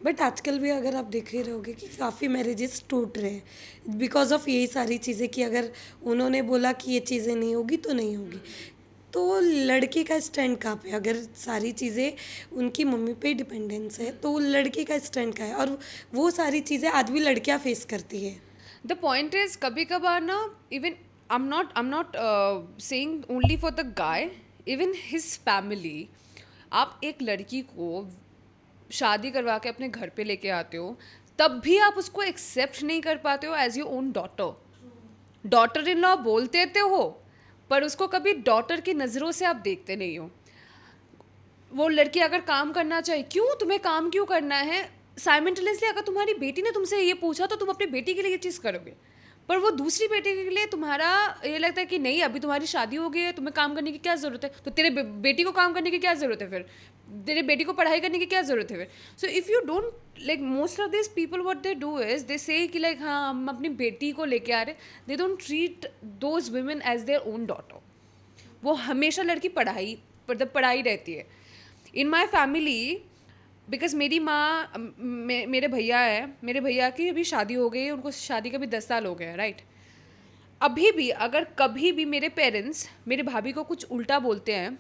But आजकल भी अगर आप देख ही रहोगे कि काफ़ी मैरिजेस टूट रहे हैं बिकॉज ऑफ यही सारी चीज़ें कि अगर उन्होंने बोला कि ये चीज़ें नहीं होगी तो नहीं होगी। तो लड़के का स्टैंड कहाँ पे, अगर सारी चीज़ें उनकी मम्मी पे डिपेंडेंस है तो लड़के का स्टैंड कहाँ है, और वो सारी चीज़ें आज भी लड़कियाँ फेस करती है। द पॉइंट इज कभी कभार ना, even I am not saying only for the guy, even his family, आप एक लड़की को शादी करवा के अपने घर पे लेके आते हो, तब भी आप उसको एक्सेप्ट नहीं कर पाते हो as your own daughter. Daughter in law बोल देते हो, पर उसको कभी डॉटर की नज़रों से आप देखते नहीं हो। वो लड़की अगर काम करना चाहे, क्यों तुम्हें काम क्यों करना है, साइमल्टेनियसली अगर तुम्हारी बेटी ने तुमसे ये पूछा तो तुम अपनी बेटी के लिए ये चीज़ करोगे, पर वो दूसरी बेटी के लिए तुम्हारा ये लगता है कि नहीं अभी तुम्हारी शादी हो गई है, तुम्हें काम करने की क्या ज़रूरत है, तो तेरे बेटी को काम करने की क्या ज़रूरत है, फिर तेरे बेटी को पढ़ाई करने की क्या ज़रूरत है फिर। So if you don't like, most of this people what they do is they से कि लाइक हाँ हम अपनी बेटी को लेके आ रहे, they don't treat those women as their own daughter. वो हमेशा लड़की पढ़ाई मतलब पढ़ाई रहती है। इन माई फैमिली, बिकॉज मेरी माँ मेरे भैया है, मेरे भैया की अभी शादी हो गई है, उनको शादी के भी 10 साल हो गए हैं, राइट। अभी भी अगर कभी भी मेरे पेरेंट्स मेरे भाभी को कुछ उल्टा बोलते हैं,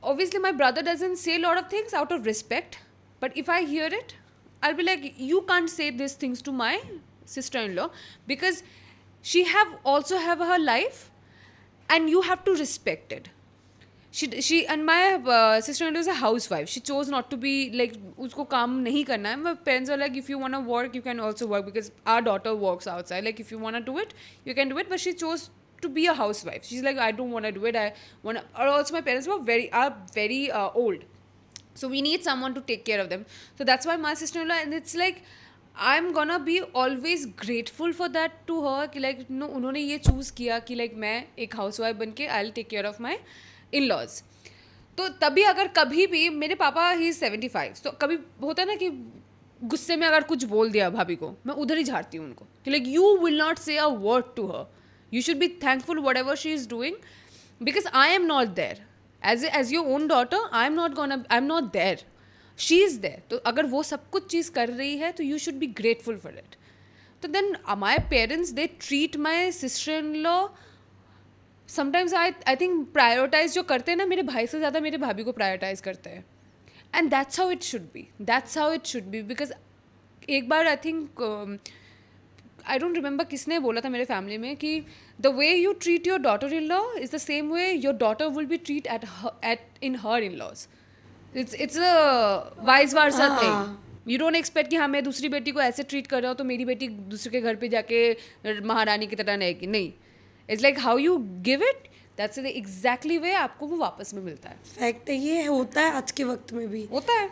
obviously my brother doesn't say a lot of things out of respect, but if I hear it, I'll be like, you can't say these things to my sister-in-law, because she have also have her life and you have to respect it. She and my sister-in-law is a housewife. She chose not to be like, usko kaam nahi karna hai. My parents are like, if you want to work you can also work, because our daughter works outside, like if you want to do it you can do it, but she chose to be a housewife. She's like, I don't want to do it, I want to. Or also my parents are very old, so we need someone to take care of them. So that's why my sister-in-law, and it's like I'm gonna be always grateful for that to her कि like no, उन्होंने ये choose किया कि like मैं एक housewife बन के I'll take care of my in-laws. तो तभी अगर कभी भी मेरे पापा ही 75, तो कभी होता है ना कि गुस्से में अगर कुछ बोल दिया भाभी को, मैं उधर ही झाड़ती हूँ उनको कि like you will not say a word to her, you should be thankful whatever she is doing, because I am not there as your own daughter. I'm not there, she is there. तो अगर वो सब कुछ चीज़ कर रही है तो you should be grateful for it. तो then my parents, they treat my sister-in-law sometimes, I think prioritize जो करते हैं ना मेरे भाई से ज़्यादा मेरे भाभी को prioritize करते हैं, and that's how it should be because एक बार I think I don't remember किसने बोला था मेरे फैमिली में कि the way you treat your daughter in law is the same way your daughter will be treat at in her in laws. It's a vice versa thing. You don't expect कि हाँ मैं दूसरी बेटी को ऐसे treat कर रहा हूँ तो मेरी बेटी दूसरे के घर पे जाके महारानी की तरह रहेगी. नहीं, it's like how you give it, that's the exactly way आपको वो वापस में मिलता है. फैक्ट ये होता है आज के वक्त में भी होता है.